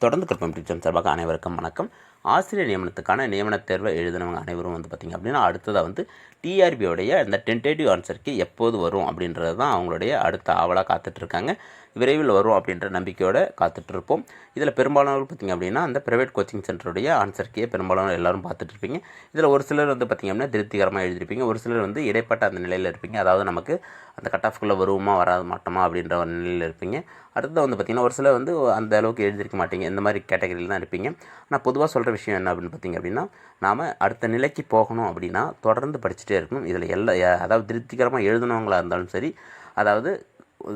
தொடர்ந்து கற்பம் டிப்சம் சார்பாக அனைவருக்கும் வணக்கம். ஆசிரியர் நியமனத்துக்கான நியமனத் தேர்வை எழுதினவங்க அனைவரும் பார்த்திங்க அப்படின்னா அடுத்ததாக டிஆர்பியோடைய இந்த டென்டேட்டிவ் ஆன்சருக்கு எப்போது வரும் அப்படின்றது தான் அவங்களுடைய அடுத்த ஆவலாக காத்துட்ருக்காங்க. விரைவில் வரும் அப்படின்ற நம்பிக்கையோடு காத்துட்ருப்போம். இதில் பெரும்பாலானவர் பார்த்திங்க அப்படின்னா அந்த ப்ரைவேட் கோச்சிங் சென்டருடைய ஆன்சருக்கே பெரும்பாலான எல்லோரும் பார்த்துட்ருப்பீங்க. இதில் ஒரு சிலர் பார்த்திங்க அப்படின்னா திருப்திகரமாக எழுதியிருப்பீங்க, ஒரு சிலர் இடைப்பட்ட அந்த நிலையில் இருப்பீங்க. அதாவது நமக்கு அந்த கட் ஆஃப்குள்ளே வருவோமா வராது மாட்டோமா அப்படின்ற ஒரு நிலையில் இருப்பீங்க. அடுத்தது பார்த்திங்கன்னா ஒரு சிலர் அந்த அளவுக்கு எழுதியிருக்க மாட்டீங்க. இந்த மாதிரி கேட்டகரியில் தான் இருப்பீங்க. நான் பொதுவாக சொல்கிற விஷயம் என்ன அப்படின்னு பார்த்திங்க அப்படின்னா, நாம் அடுத்த நிலைக்கு போகணும் அப்படின்னா தொடர்ந்து படிச்சுட்டே இருக்கணும். இதில் அதாவது திருப்திகரமாக எழுதினவங்களாக இருந்தாலும் சரி, அதாவது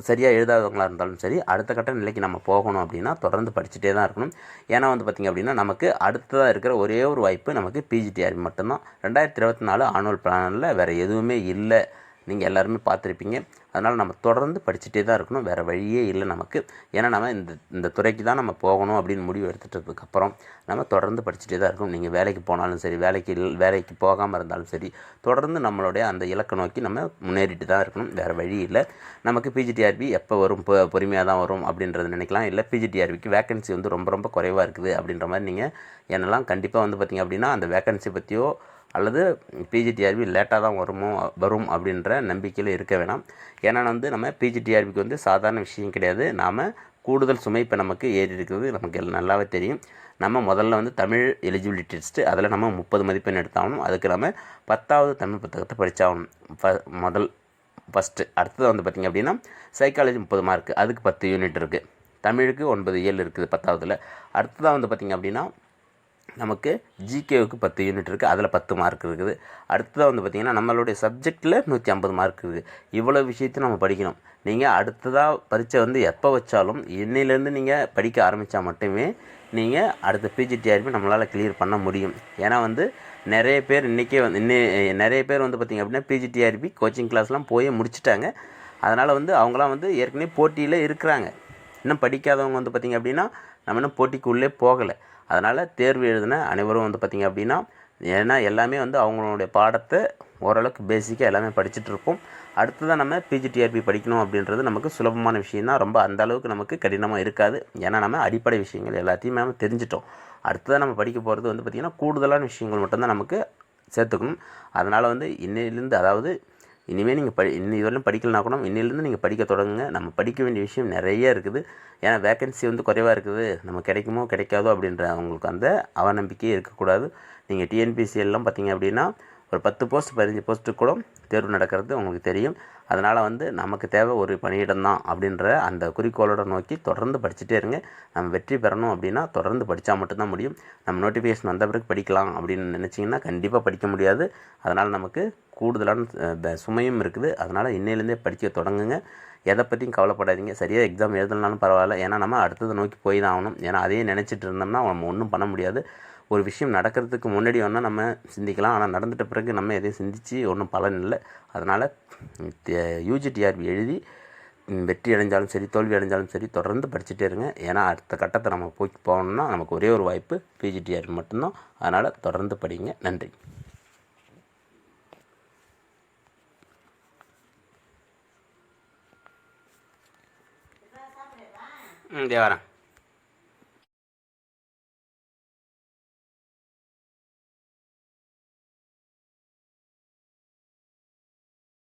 சரியாக எழுதாதவங்களாக இருந்தாலும் சரி, அடுத்த கட்ட நிலைக்கு நம்ம போகணும் அப்படின்னா தொடர்ந்து படிச்சுட்டே தான் இருக்கணும். ஏன்னா பார்த்திங்க அப்படின்னா நமக்கு அடுத்ததாக இருக்கிற ஒரே ஒரு வாய்ப்பு நமக்கு பிஜிடிஆர்பி மட்டும்தான். 2024 ஆனுவல் பிளானில் வேறு எதுவுமே இல்லை. நீங்கள் எல்லாருமே பார்த்துருப்பீங்க. அதனால் நம்ம தொடர்ந்து படிச்சுட்டே தான் இருக்கணும். வேறு வழியே இல்லை நமக்கு. ஏன்னா நம்ம இந்த துறைக்கு தான் நம்ம போகணும் அப்படின்னு முடிவு எடுத்துட்டதுக்கப்புறம் நம்ம தொடர்ந்து படிச்சுட்டே தான் இருக்கணும். நீங்கள் வேலைக்கு போனாலும் சரி, வேலைக்கு போகாமல் இருந்தாலும் சரி, தொடர்ந்து நம்மளுடைய அந்த இலக்கை நோக்கி நம்ம முன்னேறிட்டு தான் இருக்கணும். வேறு வழி இல்லை. நமக்கு பிஜிடிஆர்பி எப்போ வரும், பொறுமையாக தான் வரும் அப்படின்றது நினைக்கலாம். இல்லை பிஜிடிஆர்பிக்கு வேக்கன்சி ரொம்ப ரொம்ப குறைவாக இருக்குது அப்படின்ற மாதிரி நீங்கள் என்னெல்லாம் கண்டிப்பாக பார்த்திங்க அப்படின்னா அந்த வேக்கன்சி பற்றியோ அல்லது பிஜிடிஆர்பி லேட்டாக தான் வரும் அப்படின்ற நம்பிக்கையில் இருக்க வேணாம். ஏன்னா நம்ம பிஜிடிஆர்பிக்கு சாதாரண விஷயம் கிடையாது. நாம் கூடுதல் சுமை இப்போ நமக்கு ஏறி இருக்கிறது நமக்கு நல்லாவே தெரியும். நம்ம முதல்ல தமிழ் எலிஜிபிலிட்டி டெஸ்ட்டு, அதில் நம்ம 30 மதிப்பெண் எடுத்தாகணும். அதுக்கு நம்ம 10வது தமிழ் புத்தகத்தை படித்தாகணும் ஃபஸ்ட்டு. அடுத்தது பார்த்திங்க அப்படின்னா சைக்காலஜி 30 மார்க், அதுக்கு 10 யூனிட் இருக்குது. தமிழுக்கு 9 இருக்குது 10வதுல. அடுத்ததாக பார்த்திங்க அப்படின்னா நமக்கு ஜிகேவுக்கு 10 யூனிட் இருக்குது, அதில் 10 மார்க் இருக்குது. அடுத்ததாக பார்த்திங்கன்னா நம்மளுடைய சப்ஜெக்டில் 150 மார்க் இருக்குது. இவ்வளோ விஷயத்தையும் நம்ம படிக்கணும். நீங்கள் அடுத்ததாக பரீட்சை எப்போ வச்சாலும் இன்னிலேருந்து நீங்கள் படிக்க ஆரம்பித்தா மட்டுமே நீங்கள் அடுத்த பிஜிடிஆர்பி நம்மளால் கிளியர் பண்ண முடியும். ஏன்னா நிறைய பேர் இன்றைக்கே நிறைய பேர் பார்த்திங்க அப்படின்னா பிஜிடிஆர்பி கோச்சிங் கிளாஸ்லாம் போய் முடிச்சிட்டாங்க. அதனால் அவங்களாம் ஏற்கனவே போட்டியில் இருக்கிறாங்க. இன்னும் படிக்காதவங்க பார்த்திங்க அப்படின்னா நம்ம இன்னும் போட்டிக்குள்ளே போகலை. அதனால் தேர்வு எழுதின அனைவரும் பார்த்திங்க அப்படின்னா, ஏன்னா எல்லாமே அவங்களுடைய பாடத்தை ஓரளவுக்கு பேசிக்காக எல்லாமே படிச்சுட்ருப்போம். அடுத்ததான் நம்ம பிஜிடிஆர்பி படிக்கணும் அப்படின்றது நமக்கு சுலபமான விஷயந்தான். ரொம்ப அந்த அளவுக்கு நமக்கு கடினமாக இருக்காது. ஏன்னா நம்ம அடிப்படை விஷயங்கள் எல்லாத்தையுமே நம்ம தெரிஞ்சிட்டோம். அடுத்ததான் நம்ம படிக்க போகிறது பார்த்திங்கன்னா கூடுதலான விஷயங்கள் மட்டும்தான் நமக்கு சேர்த்துக்கணும். அதனால் இன்னிலேருந்து, அதாவது இனிமேல் நீங்கள் இதுவரையும் படிக்கலனா கூட இன்னிலேருந்து நீங்கள் படிக்க தொடங்குங்க. நம்ம படிக்க வேண்டிய விஷயம் நிறைய இருக்குது. ஏன்னா வேக்கன்சி குறைவாக இருக்குது, நம்ம கிடைக்குமோ கிடைக்காதோ அப்படின்ற அவங்களுக்கு அந்த அவநம்பிக்கையே இருக்கக்கூடாது. நீங்கள் டிஎன்பிசிஎல்லாம் பார்த்திங்க அப்படின்னா ஒரு 10 போஸ்ட் 15 போஸ்ட்டுக்கு கூட தேர்வு நடக்கிறது உங்களுக்கு தெரியும். அதனால் நமக்கு தேவை ஒரு பணியிடம் தான் அப்படின்ற அந்த குறிக்கோளோட நோக்கி தொடர்ந்து படிச்சுட்டே இருங்க. நம்ம வெற்றி பெறணும் அப்படின்னா தொடர்ந்து படித்தா மட்டும்தான் முடியும். நம்ம நோட்டிஃபிகேஷன் வந்த பிறகு படிக்கலாம் அப்படின்னு நினச்சிங்கன்னா கண்டிப்பாக படிக்க முடியாது. அதனால் நமக்கு கூடுதலான சுமையும் இருக்குது. அதனால் இன்னையிலேருந்தே படிக்க தொடங்குங்க. எதை பற்றியும் கவலைப்படாதீங்க. சரியாக எக்ஸாம் எழுதலனாலும் பரவாயில்ல. ஏன்னா நம்ம அடுத்ததை நோக்கி போய் தான் ஆகணும். ஏன்னா அதையே நினச்சிட்டு இருந்தோம்னா நம்ம ஒன்றும் பண்ண முடியாது. ஒரு விஷயம் நடக்கிறதுக்கு முன்னாடி வேணால் நம்ம சிந்திக்கலாம். ஆனால் நடந்துட்ட பிறகு நம்ம எதையும் சிந்தித்து ஒன்றும் பலன் இல்லை. அதனால் யூஜிடிஆர்பி எழுதி வெற்றி அடைஞ்சாலும் சரி, தோல்வி அடைஞ்சாலும் சரி, தொடர்ந்து படிச்சுட்டே இருங்க. ஏன்னா அடுத்த கட்டத்தை நம்ம போகணுன்னா நமக்கு ஒரே ஒரு வாய்ப்பு பிஜிடிஆர்பி மட்டும்தான். அதனால் தொடர்ந்து படிங்க. நன்றி. வரேன்.